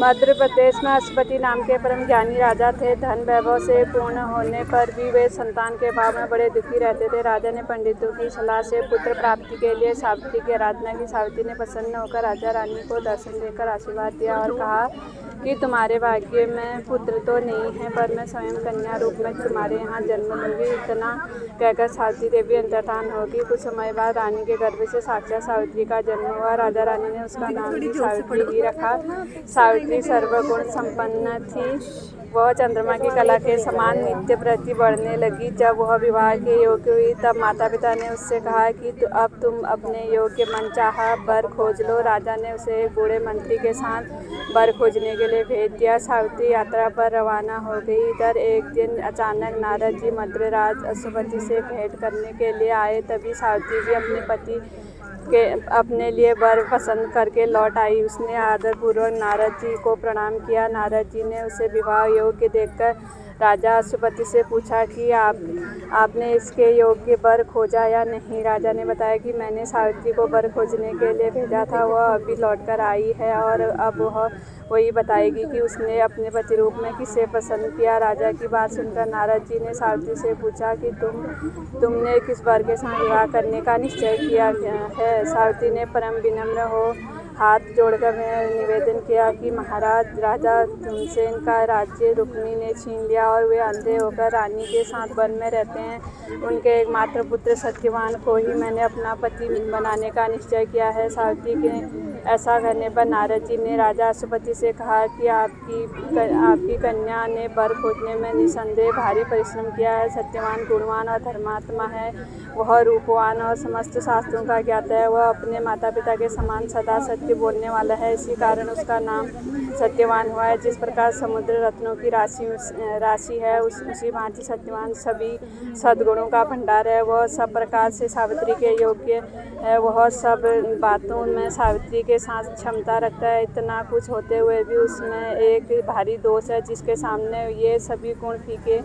मध्य प्रदेश में अश्वपति नाम के परम ज्ञानी राजा थे। धन वैभव से पूर्ण होने पर भी वे संतान के अभाव में बड़े दुखी रहते थे। राजा ने पंडितों की सलाह से पुत्र प्राप्ति के लिए सावित्री की आराधना की। सावित्री ने प्रसन्न होकर राजा रानी को दर्शन देकर आशीर्वाद दिया और कहा कि तुम्हारे भाग्य में पुत्र तो नहीं है, पर मैं स्वयं कन्या रूप में तुम्हारे यहाँ जन्म लूंगी। इतना कहकर सावित्री देवी अंतर्धान होगी। कुछ समय बाद रानी के गर्भ से साक्षात सावित्री का जन्म हुआ। राजा रानी ने उसका नाम भी सावित्री ही रखा। सावित्री सर्वगुण संपन्न थी। वह चंद्रमा की कला के समान नित्य प्रति बढ़ने लगी। जब वह विवाह के योग्य हुई तब माता पिता ने उससे कहा कि अब तुम अपने योग्य मनचाहा वर खोज लो। राजा ने उसे एक बूढ़े मंत्री के साथ वर खोजने के लिए भेज दिया। सावित्री यात्रा पर रवाना हो गई। इधर एक दिन अचानक नारद जी मद्रराज अश्वपति से भेंट करने के लिए आए। तभी सावित्री जी अपने लिए वर पसंद करके लौट आई। उसने आदरपूर्वक नारद जी को प्रणाम किया। नारद जी ने उसे विवाह योग्य देखकर राजा अश्वपति से पूछा कि आपने इसके योग्य वर खोजा या नहीं। राजा ने बताया कि मैंने सावित्री को वर खोजने के लिए भेजा था। वह अभी लौटकर आई है और अब वह वही बताएगी कि उसने अपने पति रूप में किसे पसंद किया। राजा की बात सुनकर नारद जी ने सावित्री से पूछा कि तुमने किस वर के साथ विवाह करने का निश्चय किया है। सावित्री ने परम विनम्र हो हाथ जोड़कर निवेदन किया कि महाराज, राजा धूमसेन का राज्य रुक्मिणी ने छीन लिया और वे अंधे होकर रानी के साथ वन में रहते हैं। उनके एकमात्र पुत्र सत्यवान को ही मैंने अपना पति बनाने का निश्चय किया है। सावित्री के ऐसा करने पर नारद जी ने राजा अश्वपति से कहा कि आपकी कन्या ने वर खोजने में निसंदेह भारी परिश्रम किया है। सत्यवान गुणवान और धर्मात्मा है। वह रूपवान और समस्त शास्त्रों का ज्ञाता है। वह अपने माता पिता के समान सदा सत्य बोलने वाला है। इसी कारण उसका नाम सत्यवान हुआ है। जिस प्रकार समुद्र रत्नों की राशि है, उसी भांति सत्यवान सभी सद्गुणों का भंडार है। वह सब प्रकार से सावित्री के योग्य है। वह सब बातों में सावित्री के साथ क्षमता रखता है। इतना कुछ होते हुए भी उसमें एक भारी दोष है, जिसके सामने ये सभी गुण फीके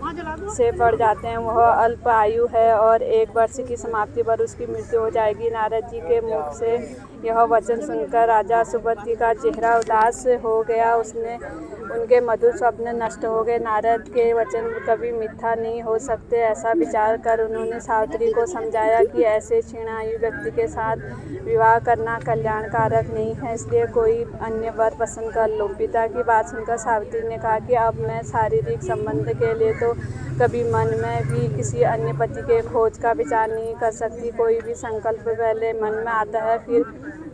से पड़ जाते हैं। वह अल्प आयु है और 1 वर्ष की समाप्ति पर उसकी मृत्यु हो जाएगी। नारद जी के मुख से यह वचन सुनकर राजा अश्वपति का चेहरा उदास हो गया। उनके मधुर स्वप्न नष्ट हो गए। नारद के वचन कभी मिथ्या नहीं हो सकते, ऐसा विचार कर उन्होंने सावित्री को समझाया कि ऐसे क्षीण आयु व्यक्ति के साथ विवाह करना कल्याणकारक नहीं है, इसलिए कोई अन्य वर पसंद कर लो। पिता की बात सुनकर सावित्री ने कहा कि अब मैं शारीरिक संबंध के लिए तो कभी मन में भी किसी अन्य पति के खोज का विचार नहीं कर सकती। कोई भी संकल्प पहले मन में आता है, फिर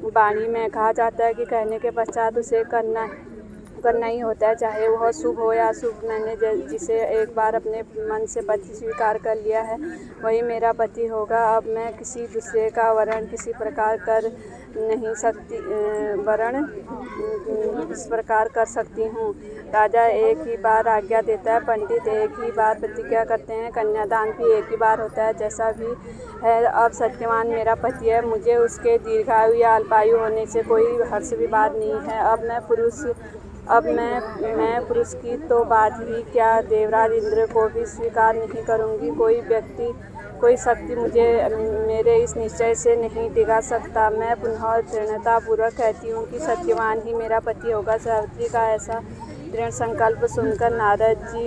वाणी में कहा जाता है कि कहने के पश्चात उसे करना ही होता है, चाहे वह शुभ हो या अशुभ। मैंने जिसे एक बार अपने मन से पति स्वीकार कर लिया है, वही मेरा पति होगा। अब मैं किसी दूसरे का वर्ण किसी प्रकार कर नहीं सकती, इस प्रकार कर सकती हूँ। राजा एक ही बार आज्ञा देता है, पंडित एक ही बार प्रतिज्ञा करते हैं, कन्यादान भी एक ही बार होता है। जैसा भी है, अब सत्यवान मेरा पति है। मुझे उसके दीर्घायु या अल्पायु होने से कोई हर्ष विवाद नहीं है। अब मैं पुरुष की तो बात ही क्या, देवराज इंद्र को भी स्वीकार नहीं करूँगी। कोई शक्ति मुझे मेरे इस निश्चय से नहीं डिगा सकता। मैं पुनः दृढ़तापूर्वक कहती हूँ कि सत्यवान ही मेरा पति होगा। सावित्री का ऐसा दृढ़ संकल्प सुनकर नारद जी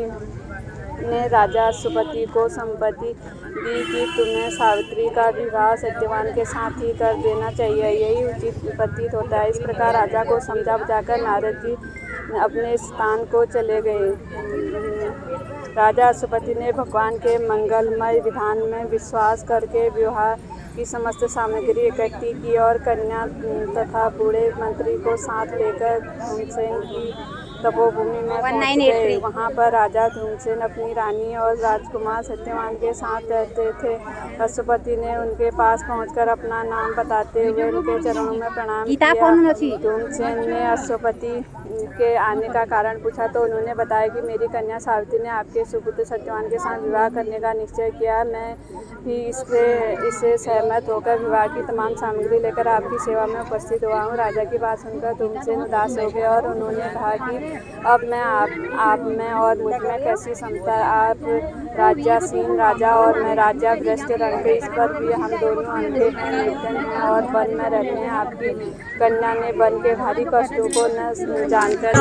ने राजा अश्वपति को सम्मति दी कि तुम्हें सावित्री का विवाह सत्यवान के साथ ही कर देना चाहिए, यही उचित प्रतीत होता है। इस प्रकार राजा को समझा बुझाकर नारद जी अपने स्थान को चले गए। राजा अश्वपति ने भगवान के मंगलमय विधान में विश्वास करके विवाह की समस्त सामग्री इकट्ठी की और कन्या तथा बूढ़े मंत्री को साथ लेकर धूमसेन की तपोभूमि में पहुंच गए। वहाँ पर राजा धूमसेन अपनी रानी और राजकुमार सत्यवान के साथ रहते थे। अश्वपति ने उनके पास पहुंचकर अपना नाम बताते हुए उनके चरणों में प्रणाम किया। धूमसेन ने अश्वपति के आने का कारण पूछा तो उन्होंने बताया कि मेरी कन्या सावित्री ने आपके सुपुत्र सत्यवान के साथ विवाह करने का निश्चय किया। मैं भी इससे सहमत होकर विवाह की तमाम सामग्री लेकर आपकी सेवा में उपस्थित हुआ हूँ। राजा की बात सुनकर धूमसेन उदास हो गए और उन्होंने कहा कि अब मैं आप में और मुझ में कैसी समता, आप राजासीन राजा और मैं राजा भ्रष्ट रंग के, इस पर भी हम दोनों अंधे हैं, निर्धन हैं और वन में रहते हैं। आपकी कन्या ने वन के भारी कष्टों को न जानकर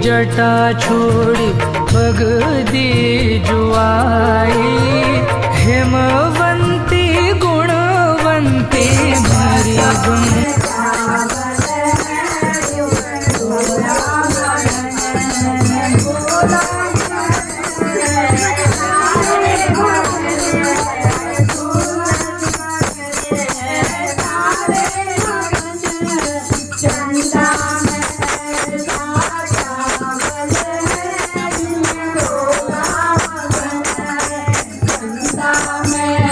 जटा छोड़ी भगदी जुआई, हेमवंती गुणवंती भरी गुण मैं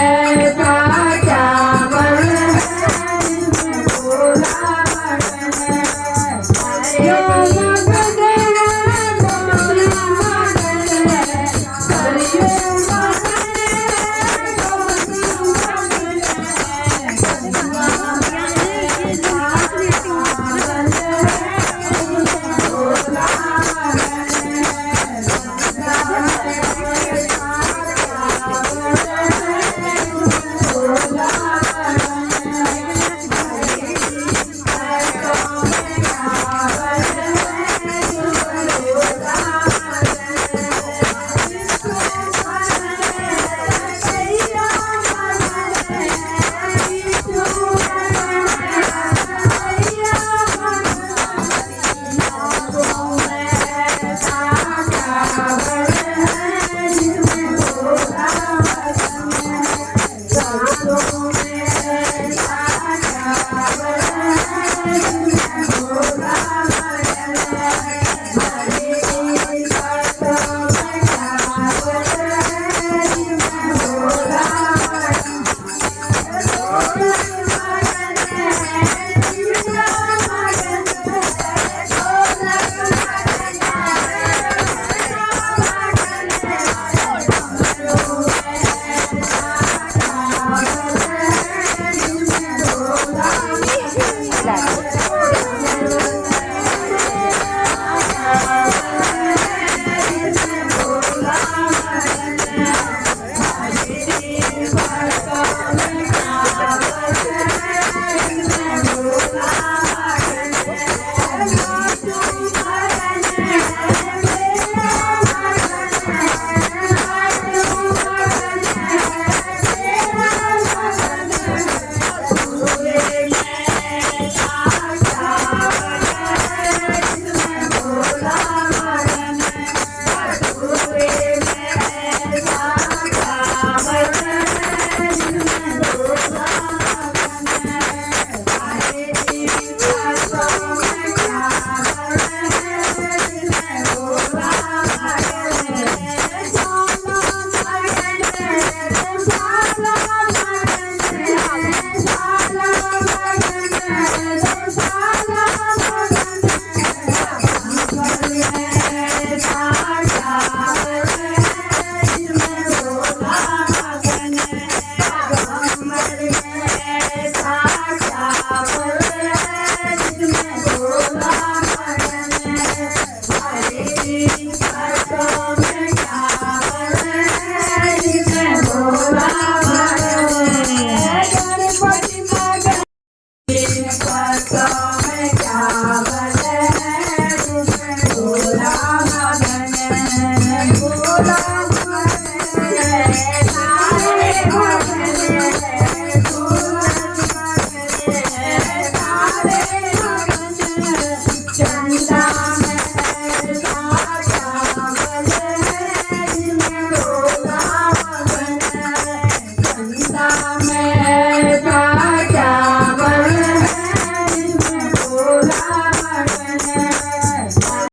चंदा